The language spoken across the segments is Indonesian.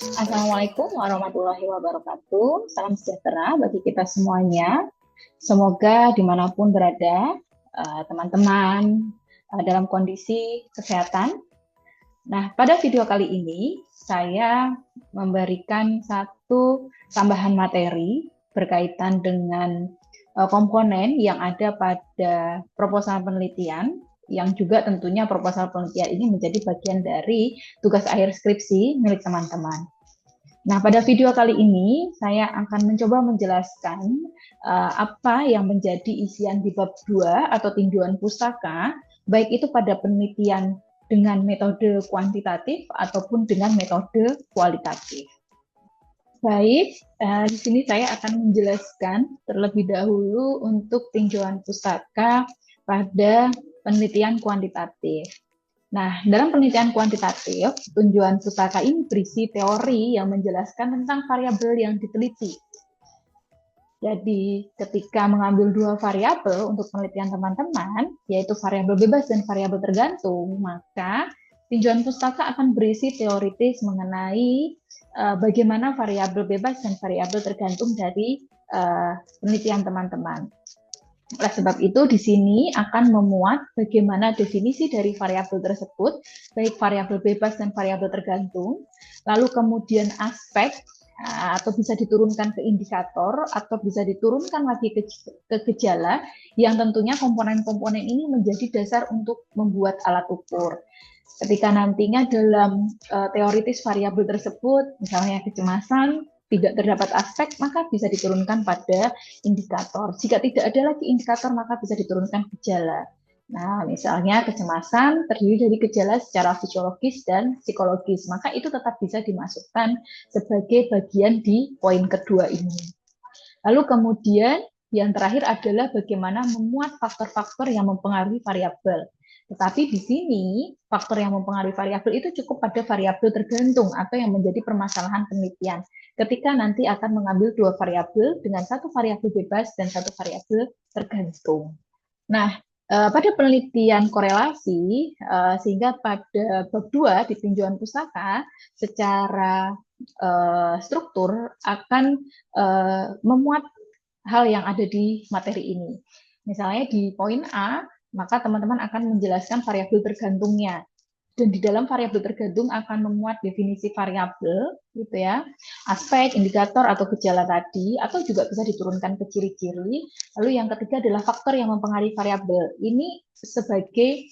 Assalamualaikum warahmatullahi wabarakatuh. Salam sejahtera bagi kita semuanya. Semoga dimanapun berada, teman-teman dalam kondisi kesehatan. Nah, pada video kali ini saya memberikan satu tambahan materi berkaitan dengan komponen yang ada pada proposal penelitian, yang juga tentunya proposal penelitian ini menjadi bagian dari tugas akhir skripsi milik teman-teman. Nah, pada video kali ini saya akan mencoba menjelaskan apa yang menjadi isian di bab 2 atau tinjauan pustaka, baik itu pada penelitian dengan metode kuantitatif ataupun dengan metode kualitatif. Baik, di sini saya akan menjelaskan terlebih dahulu untuk tinjauan pustaka pada penelitian kuantitatif. Nah, dalam penelitian kuantitatif, tinjauan pustaka ini berisi teori yang menjelaskan tentang variabel yang diteliti. Jadi, ketika mengambil dua variabel untuk penelitian teman-teman, yaitu variabel bebas dan variabel tergantung, maka tinjauan pustaka akan berisi teoritis mengenai bagaimana variabel bebas dan variabel tergantung dari penelitian teman-teman. Oleh sebab itu, di sini akan memuat bagaimana definisi dari variabel tersebut, baik variabel bebas dan variabel tergantung, lalu kemudian aspek, atau bisa diturunkan ke indikator, atau bisa diturunkan lagi ke gejala, yang tentunya komponen-komponen ini menjadi dasar untuk membuat alat ukur. Ketika nantinya dalam teoritis variabel tersebut, misalnya kecemasan, tidak terdapat aspek, maka bisa diturunkan pada indikator. Jika tidak ada lagi indikator, maka bisa diturunkan gejala. Nah, misalnya kecemasan terdiri dari gejala secara fisiologis dan psikologis, maka itu tetap bisa dimasukkan sebagai bagian di poin kedua ini. Lalu kemudian yang terakhir adalah bagaimana memuat faktor-faktor yang mempengaruhi variabel. Tetapi di sini faktor yang mempengaruhi variabel itu cukup pada variabel tergantung atau yang menjadi permasalahan penelitian. Ketika nanti akan mengambil dua variabel dengan satu variabel bebas dan satu variabel tergantung. Nah, pada penelitian korelasi, sehingga pada bab 2 di tinjauan pustaka, secara struktur akan memuat hal yang ada di materi ini. Misalnya di poin A, maka teman-teman akan menjelaskan variabel tergantungnya. Dan di dalam variabel tergantung akan memuat definisi variabel, gitu ya, aspek, indikator atau gejala tadi, atau juga bisa diturunkan ke ciri-ciri. Lalu yang ketiga adalah faktor yang mempengaruhi variabel. Ini sebagai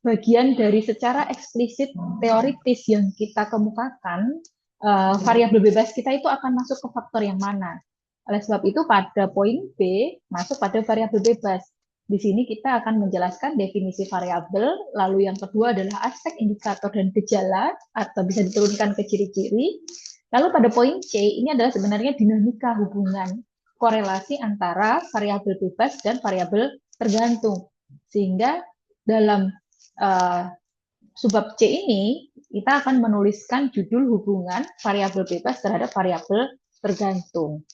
bagian dari secara eksplisit teoritis yang kita kemukakan, variabel bebas kita itu akan masuk ke faktor yang mana. Oleh sebab itu pada poin B masuk pada variabel bebas. Di sini kita akan menjelaskan definisi variabel, lalu yang kedua adalah aspek, indikator, dan gejala, atau bisa diturunkan ke ciri-ciri. Lalu pada poin C, ini adalah sebenarnya dinamika hubungan korelasi antara variabel bebas dan variabel tergantung. Sehingga dalam subbab C ini, kita akan menuliskan judul hubungan variabel bebas terhadap variabel tergantung.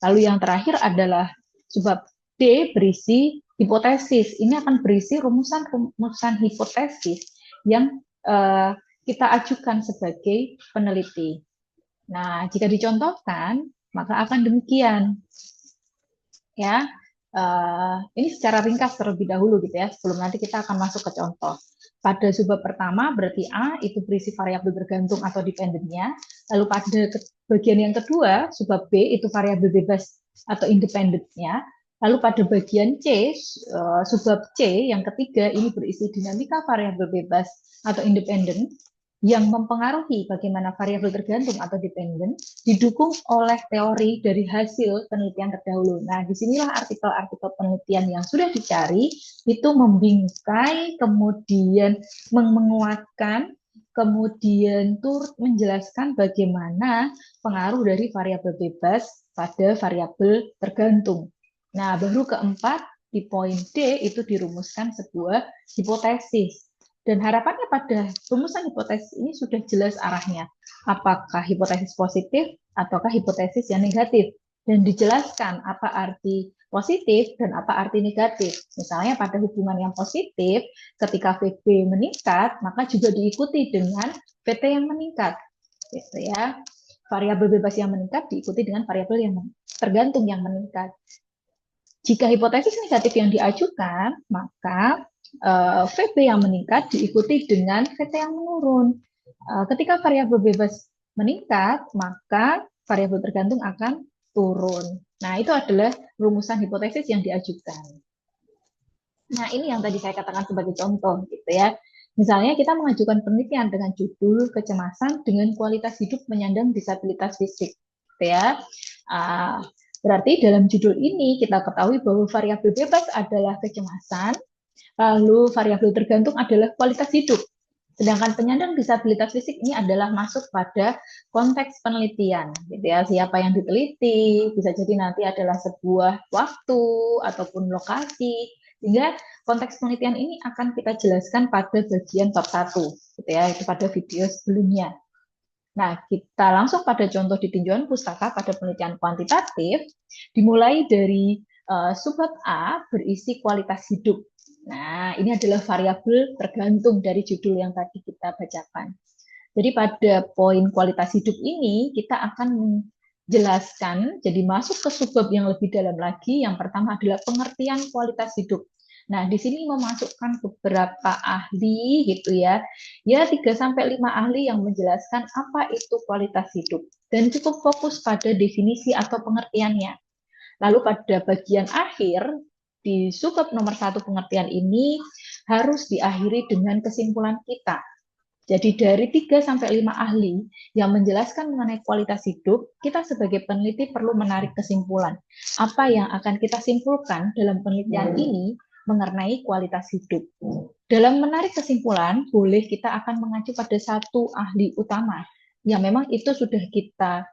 Lalu yang terakhir adalah subbab D berisi hipotesis. Ini akan berisi rumusan-rumusan hipotesis yang kita ajukan sebagai peneliti. Nah, jika dicontohkan, maka akan demikian. Ya, ini secara ringkas terlebih dahulu gitu ya, sebelum nanti kita akan masuk ke contoh. Pada subbab pertama berarti A itu berisi variabel tergantung atau dependennya. Lalu pada bagian yang kedua, subbab B itu variabel bebas atau independennya. Lalu pada bagian C, subbab C yang ketiga ini berisi dinamika variabel bebas atau independen yang mempengaruhi bagaimana variabel tergantung atau dependen didukung oleh teori dari hasil penelitian terdahulu. Nah, disinilah artikel-artikel penelitian yang sudah dicari itu membingkai, kemudian menguatkan, kemudian turut menjelaskan bagaimana pengaruh dari variabel bebas pada variabel tergantung. Nah, baru keempat, di poin D itu dirumuskan sebuah hipotesis. Dan harapannya pada rumusan hipotesis ini sudah jelas arahnya. Apakah hipotesis positif ataukah hipotesis yang negatif. Dan dijelaskan apa arti positif dan apa arti negatif. Misalnya pada hubungan yang positif, ketika VB meningkat, maka juga diikuti dengan VT yang meningkat. Gitu ya. Variabel bebas yang meningkat diikuti dengan variabel yang tergantung yang meningkat. Jika hipotesis negatif yang diajukan, maka VB yang meningkat diikuti dengan VT yang menurun. Ketika variabel bebas meningkat, maka variabel tergantung akan turun. Nah, itu adalah rumusan hipotesis yang diajukan. Nah, ini yang tadi saya katakan sebagai contoh, gitu ya. Misalnya kita mengajukan penelitian dengan judul kecemasan dengan kualitas hidup penyandang disabilitas fisik, gitu ya. Berarti dalam judul ini kita ketahui bahwa variabel bebas adalah kecemasan, lalu variabel tergantung adalah kualitas hidup. Sedangkan penyandang disabilitas fisik ini adalah masuk pada konteks penelitian, gitu ya. Siapa yang diteliti, bisa jadi nanti adalah sebuah waktu ataupun lokasi. Sehingga konteks penelitian ini akan kita jelaskan pada bagian bab 1, gitu ya, itu pada video sebelumnya. Nah, kita langsung pada contoh di tinjauan pustaka pada penelitian kuantitatif, dimulai dari subbab A berisi kualitas hidup. Nah, ini adalah variabel tergantung dari judul yang tadi kita bacakan. Jadi pada poin kualitas hidup ini, kita akan menjelaskan, jadi masuk ke subbab yang lebih dalam lagi. Yang pertama adalah pengertian kualitas hidup. Nah, di sini memasukkan beberapa ahli gitu ya. Ya, 3-5 ahli yang menjelaskan apa itu kualitas hidup. Dan cukup fokus pada definisi atau pengertiannya. Lalu pada bagian akhir, di subbab nomor 1 pengertian ini harus diakhiri dengan kesimpulan kita. Jadi dari 3-5 ahli yang menjelaskan mengenai kualitas hidup, kita sebagai peneliti perlu menarik kesimpulan. Apa yang akan kita simpulkan dalam penelitian ini mengenai kualitas hidup. Dalam menarik kesimpulan, boleh kita akan mengacu pada satu ahli utama, yang memang itu sudah kita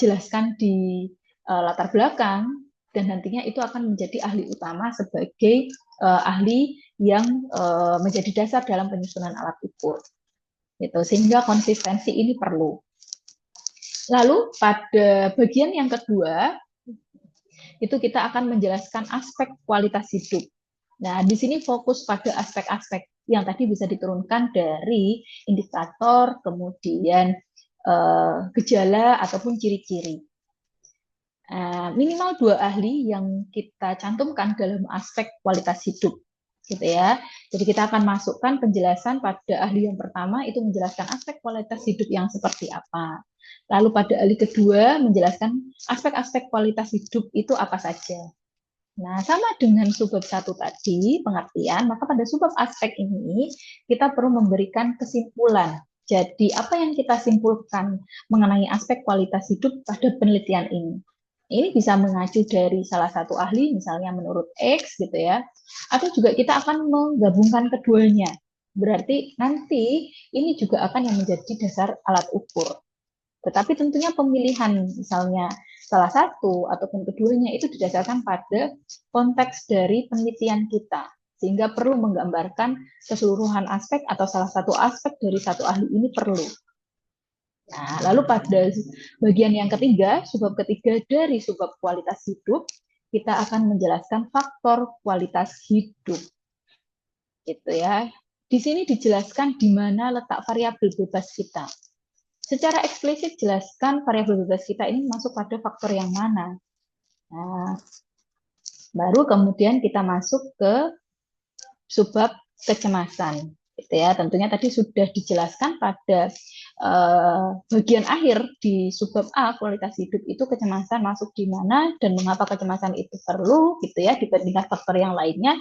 jelaskan di latar belakang, dan nantinya itu akan menjadi ahli utama sebagai ahli yang menjadi dasar dalam penyusunan alat ukur. Gitu, sehingga konsistensi ini perlu. Lalu pada bagian yang kedua, itu kita akan menjelaskan aspek kualitas hidup. Nah, di sini fokus pada aspek-aspek yang tadi bisa diturunkan dari indikator, kemudian gejala ataupun ciri-ciri. Minimal 2 ahli yang kita cantumkan dalam aspek kualitas hidup, gitu ya. Jadi kita akan masukkan penjelasan pada ahli yang pertama itu menjelaskan aspek kualitas hidup yang seperti apa. Lalu pada ahli kedua menjelaskan aspek-aspek kualitas hidup itu apa saja. Nah, sama dengan subbab 1 tadi, pengertian, maka pada subbab aspek ini kita perlu memberikan kesimpulan. Jadi, apa yang kita simpulkan mengenai aspek kualitas hidup pada penelitian ini? Ini bisa mengacu dari salah satu ahli, misalnya menurut X gitu ya, atau juga kita akan menggabungkan keduanya. Berarti nanti ini juga akan yang menjadi dasar alat ukur. Tetapi tentunya pemilihan misalnya salah satu ataupun keduanya itu didasarkan pada konteks dari penelitian kita. Sehingga perlu menggambarkan keseluruhan aspek atau salah satu aspek dari satu ahli ini perlu. Nah, lalu pada bagian yang ketiga, subbab ketiga dari subbab kualitas hidup, kita akan menjelaskan faktor kualitas hidup. Gitu ya. Di sini dijelaskan di mana letak variabel bebas kita. Secara eksplisit jelaskan variabel bebas kita ini masuk pada faktor yang mana. Nah, baru kemudian kita masuk ke subbab kecemasan. Gitu ya. Tentunya tadi sudah dijelaskan pada bagian akhir di subbab A kualitas hidup itu kecemasan masuk di mana dan mengapa kecemasan itu perlu gitu ya dibandingkan faktor yang lainnya.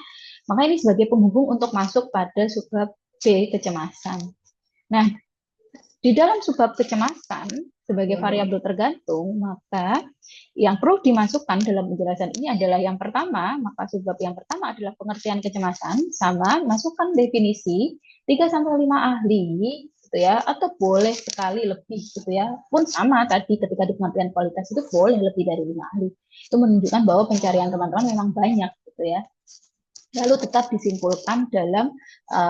Maka ini sebagai penghubung untuk masuk pada subbab B kecemasan. Nah, di dalam subbab kecemasan sebagai variabel tergantung, maka yang perlu dimasukkan dalam penjelasan ini adalah yang pertama, maka subbab yang pertama adalah pengertian kecemasan, sama masukkan definisi 3-5 ahli gitu ya, atau boleh sekali lebih gitu ya, pun sama tadi ketika di pengertian kualitas itu boleh lebih dari 5 ahli. Itu menunjukkan bahwa pencarian teman-teman memang banyak gitu ya. Lalu tetap disimpulkan dalam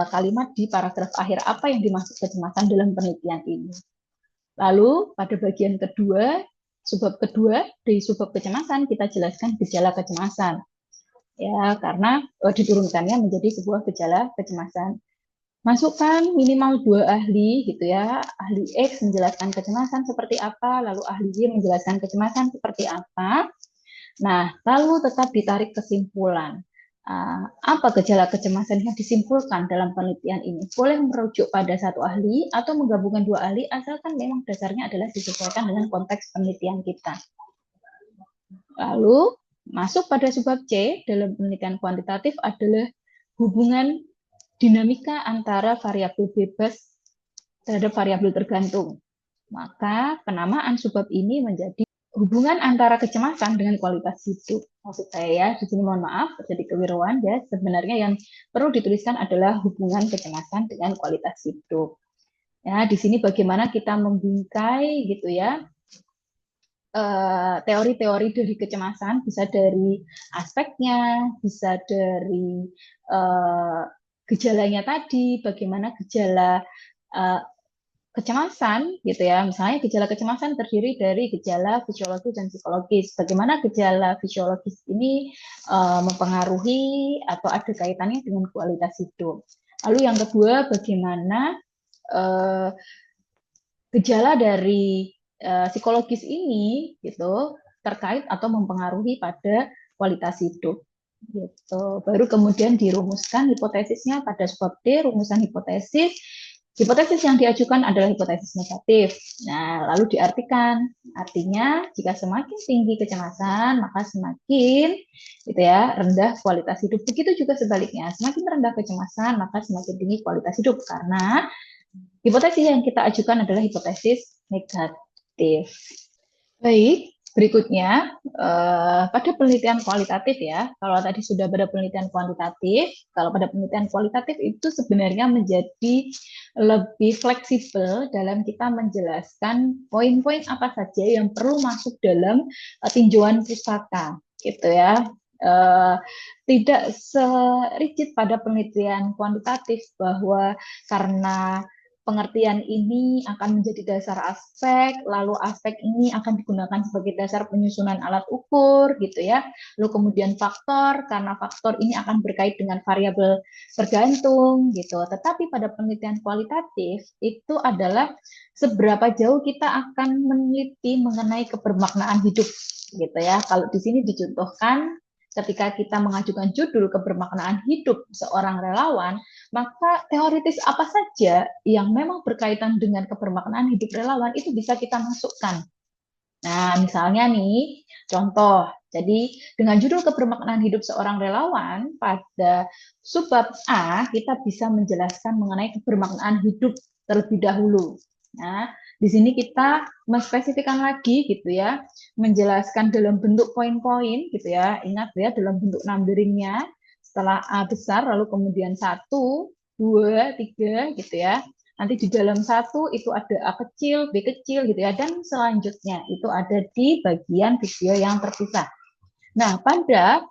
kalimat di paragraf akhir apa yang dimaksud kecemasan dalam penelitian ini. Lalu pada bagian kedua subbab kedua di subbab kecemasan kita jelaskan gejala kecemasan. Ya, karena diturunkannya menjadi sebuah gejala kecemasan. Masukkan minimal 2 ahli gitu ya. Ahli X menjelaskan kecemasan seperti apa, lalu ahli Y menjelaskan kecemasan seperti apa. Nah, lalu tetap ditarik kesimpulan. Apa gejala kecemasan yang disimpulkan dalam penelitian ini? Boleh merujuk pada satu ahli atau menggabungkan 2 ahli, asalkan memang dasarnya adalah disesuaikan dengan konteks penelitian kita. Lalu, masuk pada subbab C dalam penelitian kuantitatif adalah hubungan dinamika antara variabel bebas terhadap variabel tergantung. Maka penamaan subbab ini menjadi hubungan antara kecemasan dengan kualitas hidup. Maksud saya ya, di sini mohon maaf terjadi keliruan ya. Sebenarnya yang perlu dituliskan adalah hubungan kecemasan dengan kualitas hidup. Ya, di sini bagaimana kita membingkai gitu ya teori-teori dari kecemasan, bisa dari aspeknya, bisa dari gejalanya tadi, bagaimana gejala kecemasan gitu ya. Misalnya gejala kecemasan terdiri dari gejala fisiologis dan psikologis. Bagaimana gejala fisiologis ini mempengaruhi atau ada kaitannya dengan kualitas hidup. Lalu yang kedua, bagaimana gejala dari psikologis ini gitu terkait atau mempengaruhi pada kualitas hidup gitu. Baru kemudian dirumuskan hipotesisnya pada subbab D, rumusan hipotesis. Hipotesis yang diajukan adalah hipotesis negatif. Nah, lalu diartikan. Artinya, jika semakin tinggi kecemasan, maka semakin gitu ya, rendah kualitas hidup. Begitu juga sebaliknya. Semakin rendah kecemasan, maka semakin tinggi kualitas hidup. Karena hipotesis yang kita ajukan adalah hipotesis negatif. Baik, berikutnya pada penelitian kualitatif ya. Kalau tadi sudah pada penelitian kuantitatif, kalau pada penelitian kualitatif itu sebenarnya menjadi lebih fleksibel dalam kita menjelaskan poin-poin apa saja yang perlu masuk dalam tinjauan pustaka, gitu ya. Tidak serigid pada penelitian kuantitatif bahwa karena pengertian ini akan menjadi dasar aspek, lalu aspek ini akan digunakan sebagai dasar penyusunan alat ukur, gitu ya. Lalu kemudian faktor, karena faktor ini akan berkait dengan variabel tergantung, gitu. Tetapi pada penelitian kualitatif itu adalah seberapa jauh kita akan meneliti mengenai kebermaknaan hidup, gitu ya. Kalau di sini dicontohkan ketika kita mengajukan judul kebermaknaan hidup seorang relawan, maka teoritis apa saja yang memang berkaitan dengan kebermaknaan hidup relawan itu bisa kita masukkan. Nah, misalnya nih, contoh. Jadi, dengan judul kebermaknaan hidup seorang relawan, pada subbab A, kita bisa menjelaskan mengenai kebermaknaan hidup terlebih dahulu. Nah, di sini kita menspesifikkan lagi gitu ya, menjelaskan dalam bentuk poin-poin gitu ya. Ingat ya, dalam bentuk numberingnya, setelah A besar, lalu kemudian 1, 2, 3 gitu ya. Nanti di dalam satu itu ada A kecil, B kecil gitu ya, dan selanjutnya itu ada di bagian video yang terpisah. Nah, pada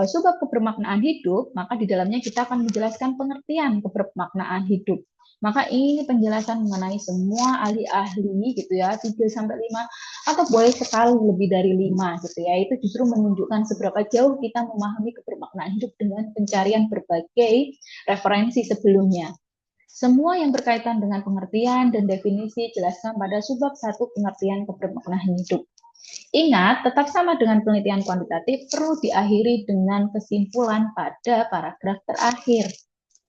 subbab kebermaknaan hidup, maka di dalamnya kita akan menjelaskan pengertian kebermaknaan hidup. Maka ini penjelasan mengenai semua ahli-ahli gitu ya, 3 sampai 5 atau boleh sekali lebih dari 5 gitu ya. Itu justru menunjukkan seberapa jauh kita memahami kebermaknaan hidup dengan pencarian berbagai referensi sebelumnya. Semua yang berkaitan dengan pengertian dan definisi jelaskan pada subbab 1 pengertian kebermaknaan hidup. Ingat, tetap sama dengan penelitian kuantitatif, perlu diakhiri dengan kesimpulan pada paragraf terakhir.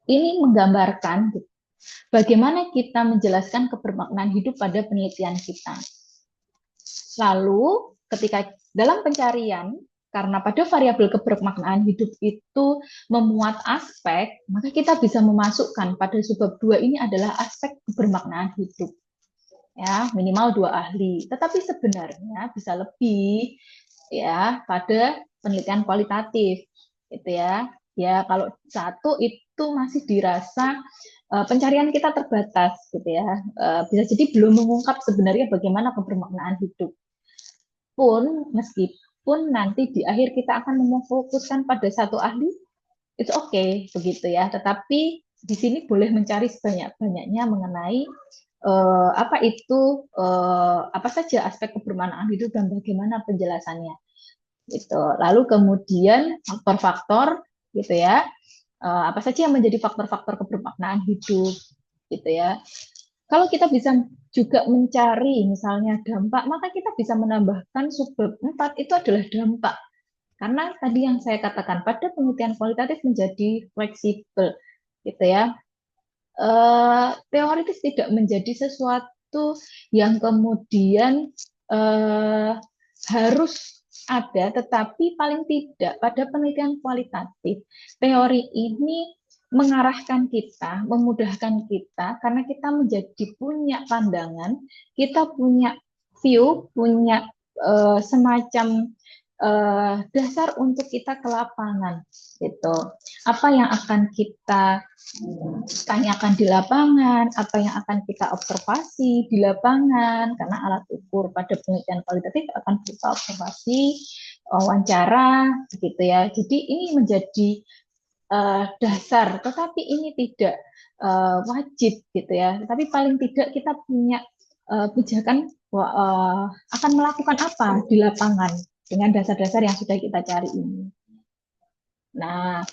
Ini menggambarkan bagaimana kita menjelaskan kebermaknaan hidup pada penelitian kita. Lalu, ketika dalam pencarian, karena pada variabel kebermaknaan hidup itu memuat aspek, maka kita bisa memasukkan pada subbab 2 ini adalah aspek kebermaknaan hidup. Ya, minimal 2 ahli. Tetapi sebenarnya bisa lebih ya pada penelitian kualitatif gitu ya. Ya, kalau 1 itu masih dirasa pencarian kita terbatas gitu ya. Bisa jadi belum mengungkap sebenarnya bagaimana kebermaknaan hidup. Meskipun nanti di akhir kita akan memfokuskan pada 1 ahli, itu oke begitu ya. Tetapi di sini boleh mencari sebanyak-banyaknya mengenai apa itu apa saja aspek kebermanfaatan hidup dan bagaimana penjelasannya gitu. Lalu kemudian faktor-faktor gitu ya, apa saja yang menjadi faktor-faktor kebermaknaan hidup gitu ya. Kalau kita bisa juga mencari misalnya dampak, maka kita bisa menambahkan subbab 4 itu adalah dampak. Karena tadi yang saya katakan pada penelitian kualitatif menjadi fleksibel gitu ya. Teoritis tidak menjadi sesuatu yang kemudian harus ada, tetapi paling tidak pada penelitian kualitatif, teori ini mengarahkan kita, memudahkan kita, karena kita menjadi punya pandangan, kita punya view, punya semacam dasar untuk kita ke lapangan, gitu. Apa yang akan kita tanyakan di lapangan, apa yang akan kita observasi di lapangan, karena alat ukur pada penelitian kualitatif akan berupa observasi, wawancara, gitu ya. Jadi ini menjadi dasar, tetapi ini tidak wajib, gitu ya. Tapi paling tidak kita punya pijakan akan melakukan apa di lapangan dengan dasar-dasar yang sudah kita cari ini. Nah,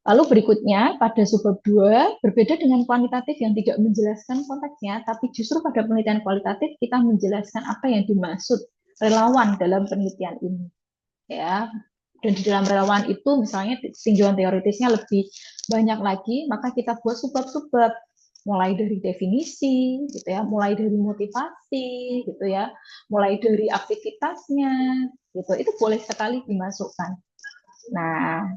lalu berikutnya pada subbab 2 berbeda dengan kuantitatif yang tidak menjelaskan konteksnya, tapi justru pada penelitian kualitatif kita menjelaskan apa yang dimaksud relawan dalam penelitian ini. Ya, dan di dalam relawan itu misalnya tinjauan teoritisnya lebih banyak lagi, maka kita buat subbab-subbab mulai dari definisi gitu ya, mulai dari motivasi gitu ya, mulai dari aktivitasnya gitu. Itu boleh sekali dimasukkan. Nah,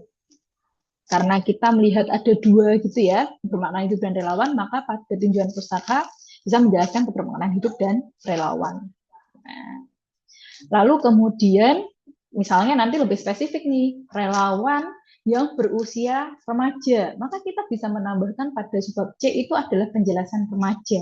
karena kita melihat ada dua gitu ya, kebermaknaan hidup dan relawan, maka pada tinjauan pustaka bisa menjelaskan kebermaknaan hidup dan relawan. Nah, lalu kemudian misalnya nanti lebih spesifik nih, relawan yang berusia remaja, maka kita bisa menambahkan pada subbab C itu adalah penjelasan remaja.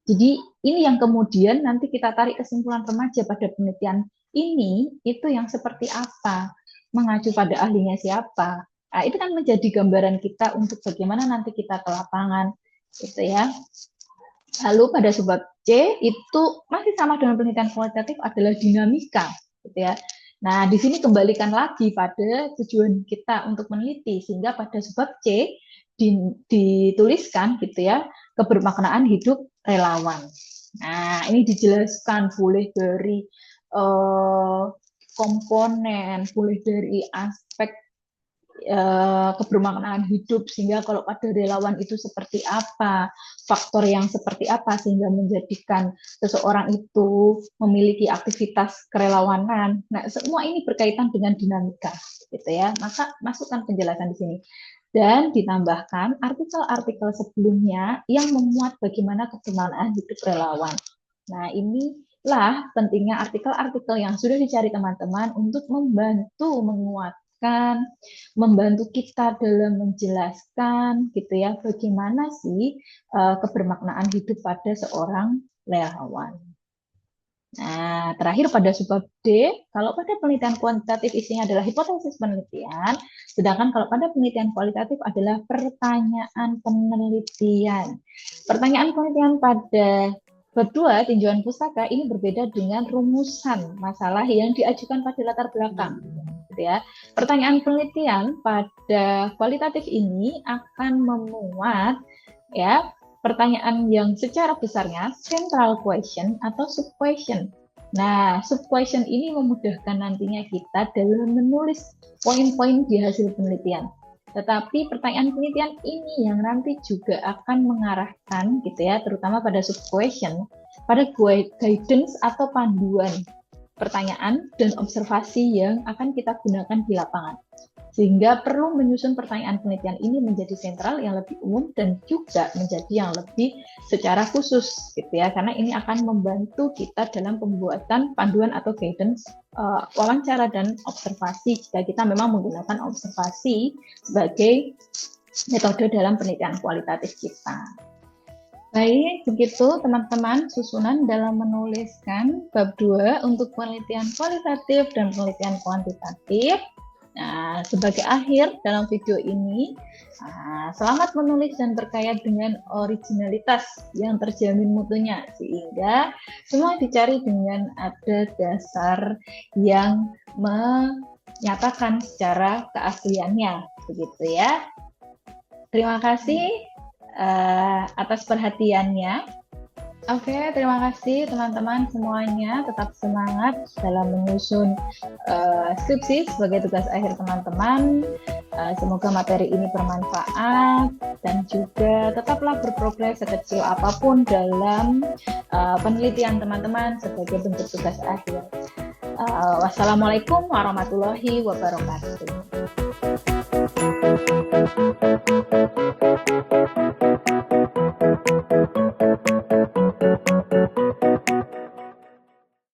Jadi ini yang kemudian nanti kita tarik kesimpulan remaja pada penelitian ini, itu yang seperti apa, mengacu pada ahlinya siapa. Nah, itu kan menjadi gambaran kita untuk bagaimana nanti kita ke lapangan, gitu ya. Lalu pada subbab C itu masih sama dengan penelitian kualitatif adalah dinamika, gitu ya. Nah, di sini kembalikan lagi pada tujuan kita untuk meneliti, sehingga pada subbab C dituliskan gitu ya, kebermaknaan hidup relawan. Nah, ini dijelaskan boleh dari komponen, boleh dari aspek kebermaknaan hidup, sehingga kalau pada relawan itu seperti apa, faktor yang seperti apa sehingga menjadikan seseorang itu memiliki aktivitas kerelawanan. Nah, semua ini berkaitan dengan dinamika, gitu ya. Maka masukkan penjelasan di sini dan ditambahkan artikel-artikel sebelumnya yang memuat bagaimana kebermaknaan hidup relawan. Nah, inilah pentingnya artikel-artikel yang sudah dicari teman-teman untuk membantu menguatkan, membantu kita dalam menjelaskan gitu ya bagaimana sih kebermaknaan hidup pada seorang relawan. Nah, terakhir pada subbab D, kalau pada penelitian kuantitatif isinya adalah hipotesis penelitian, sedangkan kalau pada penelitian kualitatif adalah pertanyaan penelitian. Pertanyaan penelitian pada bab 2, tinjauan pustaka, ini berbeda dengan rumusan masalah yang diajukan pada latar belakang. Gitu ya. Pertanyaan penelitian pada kualitatif ini akan memuat ya pertanyaan yang secara besarnya central question atau sub question. Nah, sub question ini memudahkan nantinya kita dalam menulis poin-poin di hasil penelitian. Tetapi pertanyaan penelitian ini yang nanti juga akan mengarahkan gitu ya, terutama pada sub question, pada guidance atau panduan pertanyaan dan observasi yang akan kita gunakan di lapangan. Sehingga perlu menyusun pertanyaan penelitian ini menjadi sentral yang lebih umum dan juga menjadi yang lebih secara khusus gitu ya, karena ini akan membantu kita dalam pembuatan panduan atau guidance wawancara dan observasi jika kita memang menggunakan observasi sebagai metode dalam penelitian kualitatif kita. Baik, begitu teman-teman susunan dalam menuliskan bab 2 untuk penelitian kualitatif dan penelitian kuantitatif. Nah, sebagai akhir dalam video ini, selamat menulis dan berkarya dengan originalitas yang terjamin mutunya, sehingga semua dicari dengan ada dasar yang menyatakan secara keasliannya, begitu ya. Terima kasih atas perhatiannya. Oke, terima kasih teman-teman semuanya. Tetap semangat dalam menyusun skripsi sebagai tugas akhir teman-teman. Semoga materi ini bermanfaat dan juga tetaplah berprogres sekecil apapun dalam penelitian teman-teman sebagai bentuk tugas akhir. Wassalamualaikum warahmatullahi wabarakatuh.